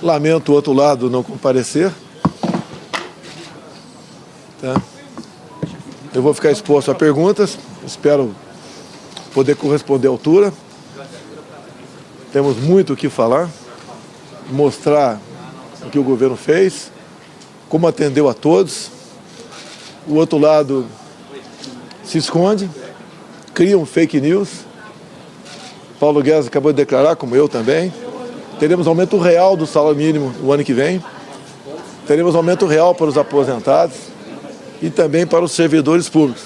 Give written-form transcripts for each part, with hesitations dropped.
Lamento o outro lado não comparecer. Tá? Eu vou ficar exposto a perguntas, espero poder corresponder à altura. Temos muito o que falar, mostrar o que o governo fez, como atendeu a todos. O outro lado se esconde, cria um fake news. Paulo Guedes acabou de declarar, como eu também. Teremos aumento real do salário mínimo no ano que vem. Teremos aumento real para os aposentados e também para os servidores públicos.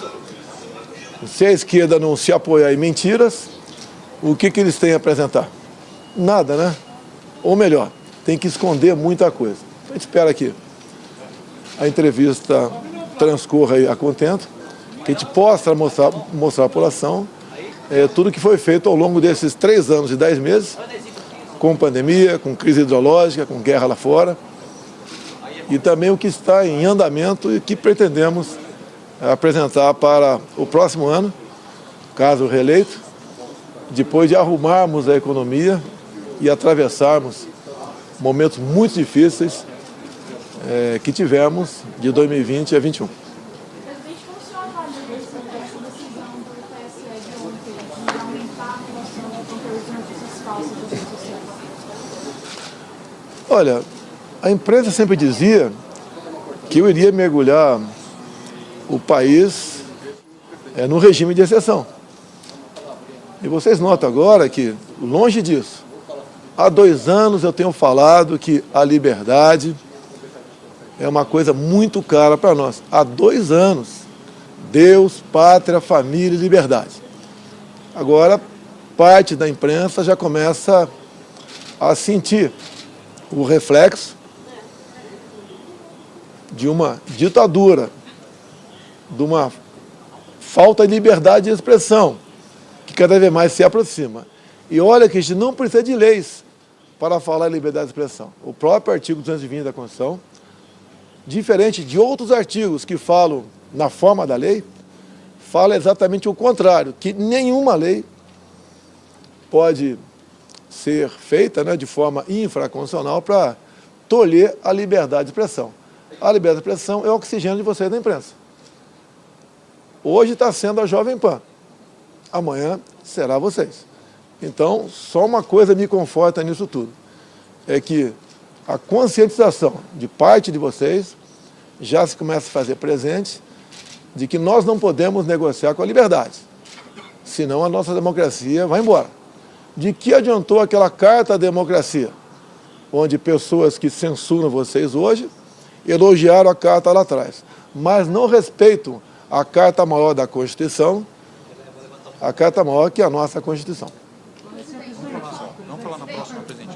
Se a esquerda não se apoiar em mentiras, o que eles têm a apresentar? Nada, né? Ou melhor, tem que esconder muita coisa. A gente espera que a entrevista transcorra aí a contento, que a gente possa mostrar à população tudo que foi feito ao longo desses 3 anos e 10 meses, com pandemia, com crise hidrológica, com guerra lá fora, e também o que está em andamento e que pretendemos apresentar para o próximo ano, caso reeleito, depois de arrumarmos a economia e atravessarmos momentos muito difíceis que tivemos de 2020 a 2021. Presidente, como o senhor avalia essa decisão do TSE de ontem de aumentar a relação de conteúdos de notícias falsas das redes sociais? Olha, a imprensa sempre dizia que eu iria mergulhar o país no regime de exceção. E vocês notam agora que, longe disso, há 2 anos eu tenho falado que a liberdade é uma coisa muito cara para nós. Há 2 anos, Deus, pátria, família e liberdade. Agora, parte da imprensa já começa a sentir o reflexo de uma ditadura, de uma falta de liberdade de expressão, que cada vez mais se aproxima. E olha que a gente não precisa de leis para falar em liberdade de expressão. O próprio artigo 220 da Constituição, diferente de outros artigos que falam na forma da lei, fala exatamente o contrário, que nenhuma lei pode ser feita de forma infraconstitucional para tolher a liberdade de expressão. A liberdade de expressão é o oxigênio de vocês da imprensa. Hoje está sendo a Jovem Pan, amanhã será vocês. Então, só uma coisa me conforta nisso tudo, é que a conscientização de parte de vocês já se começa a fazer presente de que nós não podemos negociar com a liberdade, senão a nossa democracia vai embora. De que adiantou aquela carta à democracia, onde pessoas que censuram vocês hoje elogiaram a carta lá atrás, mas não respeitam a carta maior da Constituição, a carta maior que é a nossa Constituição. Vamos falar na próxima, presidente.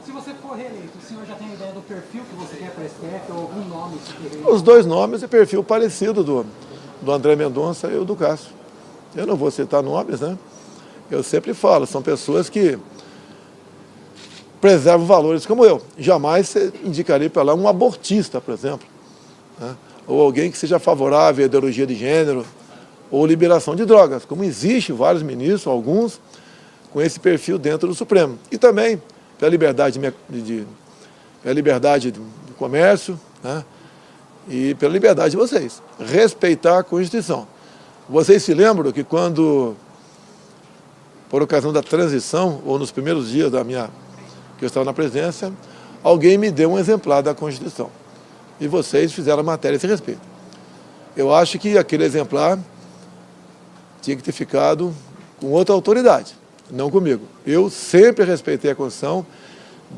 Se você for reeleito, o senhor já tem ideia do perfil que você quer para a STF ou algum nome que querer? Os 2 nomes e perfil parecido do André Mendonça e o do Cássio. Eu não vou citar nomes, né? Eu sempre falo, são pessoas que preservam valores como eu. Jamais você indicaria para lá um abortista, por exemplo, né? Ou alguém que seja favorável à ideologia de gênero ou liberação de drogas, como existe vários ministros, alguns, com esse perfil dentro do Supremo. E também pela liberdade do comércio, né? E pela liberdade de vocês. Respeitar a Constituição. Vocês se lembram que quando, por ocasião da transição, ou nos primeiros dias que eu estava na presidência, alguém me deu um exemplar da Constituição. E vocês fizeram a matéria a esse respeito. Eu acho que aquele exemplar tinha que ter ficado com outra autoridade, não comigo. Eu sempre respeitei a Constituição,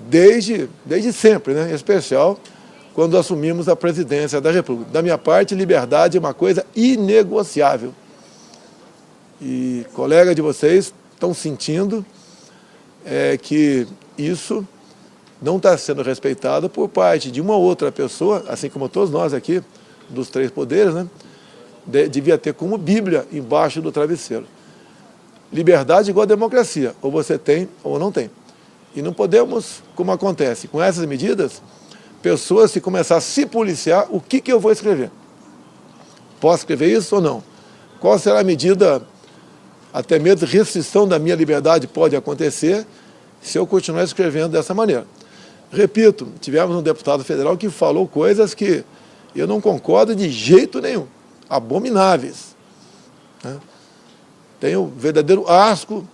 desde sempre, né? Em especial quando assumimos a presidência da República. Da minha parte, liberdade é uma coisa inegociável. E colegas de vocês estão sentindo que isso não está sendo respeitado por parte de uma outra pessoa, assim como todos nós aqui, dos 3 poderes, né? Devia ter como Bíblia embaixo do travesseiro. Liberdade igual a democracia, ou você tem ou não tem. E não podemos, como acontece com essas medidas, pessoas se começar a se policiar, o que eu vou escrever? Posso escrever isso ou não? Qual será a medida, até mesmo restrição da minha liberdade pode acontecer se eu continuar escrevendo dessa maneira? Repito, tivemos um deputado federal que falou coisas que eu não concordo de jeito nenhum, abomináveis, né? Tenho verdadeiro asco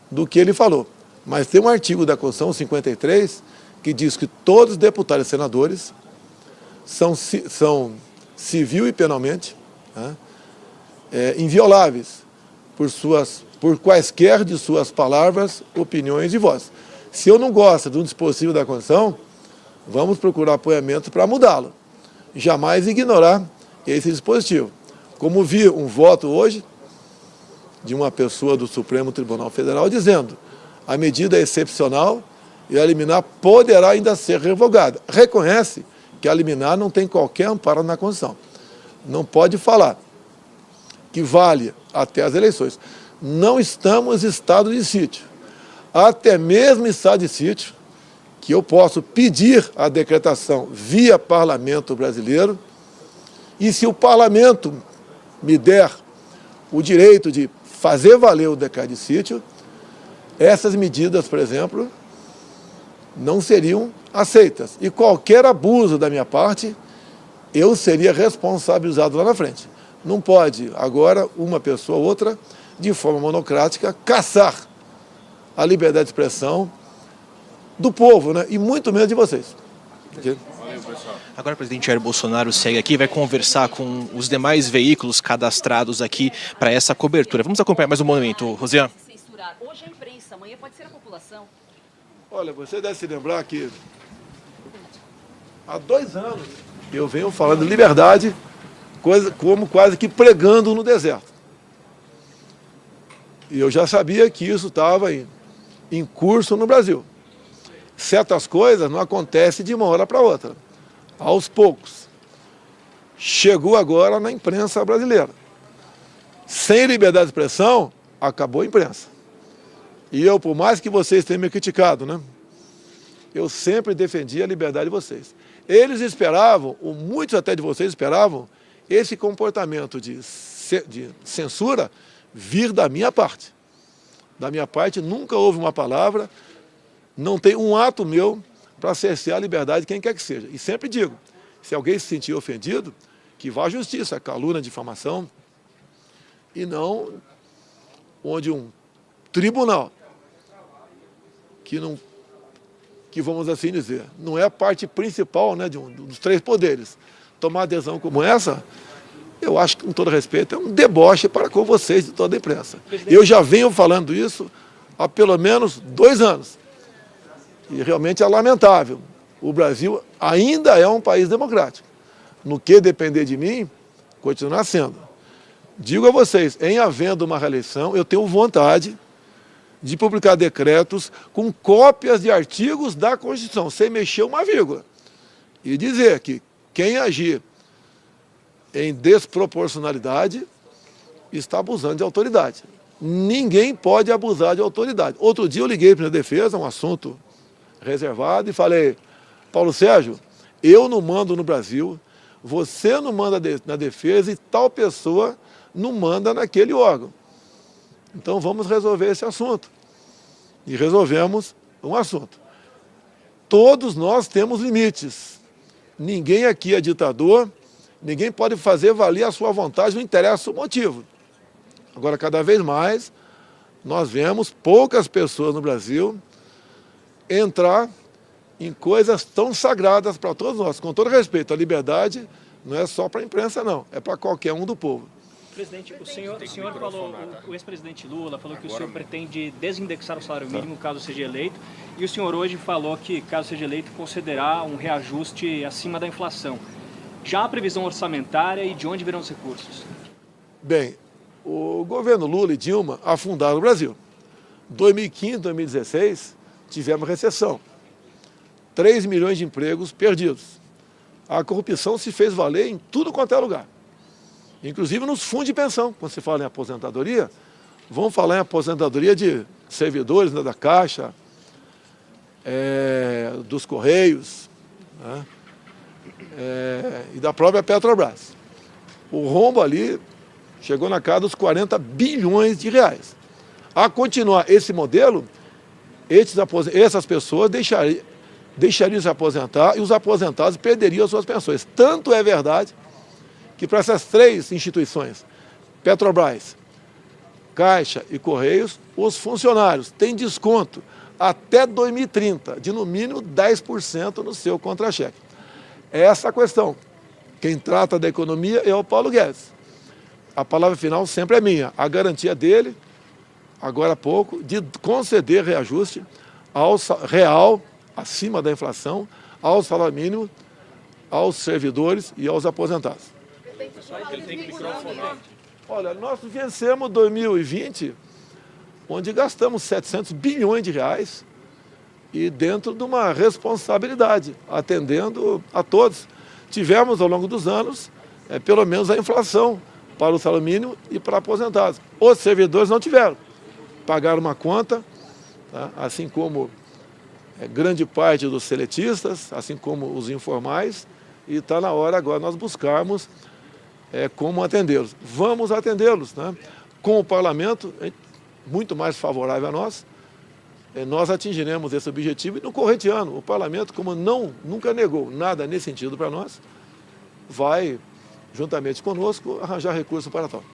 do que ele falou. Mas tem um artigo da Constituição 53 que diz que todos os deputados e senadores são civil e penalmente, né, invioláveis por quaisquer de suas palavras, opiniões e vozes. Se eu não gosto de um dispositivo da Constituição, vamos procurar apoiamento para mudá-lo. Jamais ignorar esse dispositivo. Como vi um voto hoje de uma pessoa do Supremo Tribunal Federal dizendo a medida é excepcional e a liminar poderá ainda ser revogada. Reconhece que a liminar não tem qualquer amparo na Constituição. Não pode falar que vale até as eleições. Não estamos em estado de sítio. Até mesmo em estado de sítio, que eu posso pedir a decretação via Parlamento brasileiro, e se o Parlamento me der o direito de fazer valer o decreto de sítio, essas medidas, por exemplo, não seriam aceitas. E qualquer abuso da minha parte, eu seria responsabilizado lá na frente. Não pode, agora, uma pessoa ou outra, de forma monocrática, caçar a liberdade de expressão do povo, né? E muito menos de vocês. Agora o presidente Jair Bolsonaro segue aqui e vai conversar com os demais veículos cadastrados aqui para essa cobertura. Vamos acompanhar mais um momento, Rosiane. Hoje a imprensa, amanhã pode ser a população. Olha, você deve se lembrar que há 2 anos eu venho falando de liberdade, como quase que pregando no deserto. E eu já sabia que isso estava em curso no Brasil. Certas coisas não acontecem de uma hora para outra, aos poucos. Chegou agora na imprensa brasileira. Sem liberdade de expressão, acabou a imprensa. E eu, por mais que vocês tenham me criticado, né, eu sempre defendi a liberdade de vocês. Eles esperavam, ou muitos até de vocês esperavam, esse comportamento de censura vir da minha parte. Da minha parte nunca houve uma palavra, não tem um ato meu para cercear a liberdade de quem quer que seja. E sempre digo, se alguém se sentir ofendido, que vá à justiça, calúnia, difamação, e não onde um tribunal, que vamos assim dizer, não é a parte principal, né, dos 3 poderes. Tomar adesão como essa, eu acho que, com todo respeito, é um deboche para com vocês de toda a imprensa. Eu já venho falando isso há pelo menos 2 anos. E realmente é lamentável. O Brasil ainda é um país democrático. No que depender de mim, continuar sendo. Digo a vocês, em havendo uma reeleição, eu tenho vontade de publicar decretos com cópias de artigos da Constituição, sem mexer uma vírgula. E dizer que quem agir em desproporcionalidade está abusando de autoridade. Ninguém pode abusar de autoridade. Outro dia eu liguei para a defesa, um assunto reservado, e falei, Paulo Sérgio, eu não mando no Brasil, você não manda na defesa e tal pessoa não manda naquele órgão. Então vamos resolver esse assunto. E resolvemos um assunto. Todos nós temos limites. Ninguém aqui é ditador, ninguém pode fazer valer a sua vontade, não interessa o motivo. Agora, cada vez mais, nós vemos poucas pessoas no Brasil entrar em coisas tão sagradas para todos nós. Com todo respeito, a liberdade não é só para a imprensa, não. É para qualquer um do povo. Presidente, o senhor falou, o ex-presidente Lula falou que o senhor pretende desindexar o salário mínimo caso seja eleito, e o senhor hoje falou que, caso seja eleito, concederá um reajuste acima da inflação. Já há previsão orçamentária e de onde virão os recursos? Bem, o governo Lula e Dilma afundaram o Brasil. 2015, 2016, tivemos recessão. 3 milhões de empregos perdidos. A corrupção se fez valer em tudo quanto é lugar. Inclusive nos fundos de pensão. Quando se fala em aposentadoria, vão falar em aposentadoria de servidores, né, da Caixa, dos Correios, né, e da própria Petrobras. O rombo ali chegou na casa dos 40 bilhões de reais. A continuar esse modelo, essas pessoas deixariam de se aposentar e os aposentados perderiam as suas pensões. Tanto é verdade que para essas 3 instituições, Petrobras, Caixa e Correios, os funcionários têm desconto até 2030 de no mínimo 10% no seu contra-cheque. É essa a questão. Quem trata da economia é o Paulo Guedes. A palavra final sempre é minha. A garantia dele, agora há pouco, de conceder reajuste ao real, acima da inflação, ao salário mínimo, aos servidores e aos aposentados. Olha, nós vencemos 2020, onde gastamos 700 bilhões de reais e dentro de uma responsabilidade, atendendo a todos. Tivemos, ao longo dos anos, pelo menos a inflação para o salário mínimo e para aposentados. Os servidores não tiveram. Pagaram uma conta, tá? Assim como grande parte dos seletistas, assim como os informais, e está na hora agora nós buscarmos como atendê-los. Vamos atendê-los, né? Com o parlamento muito mais favorável a nós, nós atingiremos esse objetivo e no corrente ano o parlamento, como nunca negou nada nesse sentido para nós, vai, juntamente conosco, arranjar recursos para tal.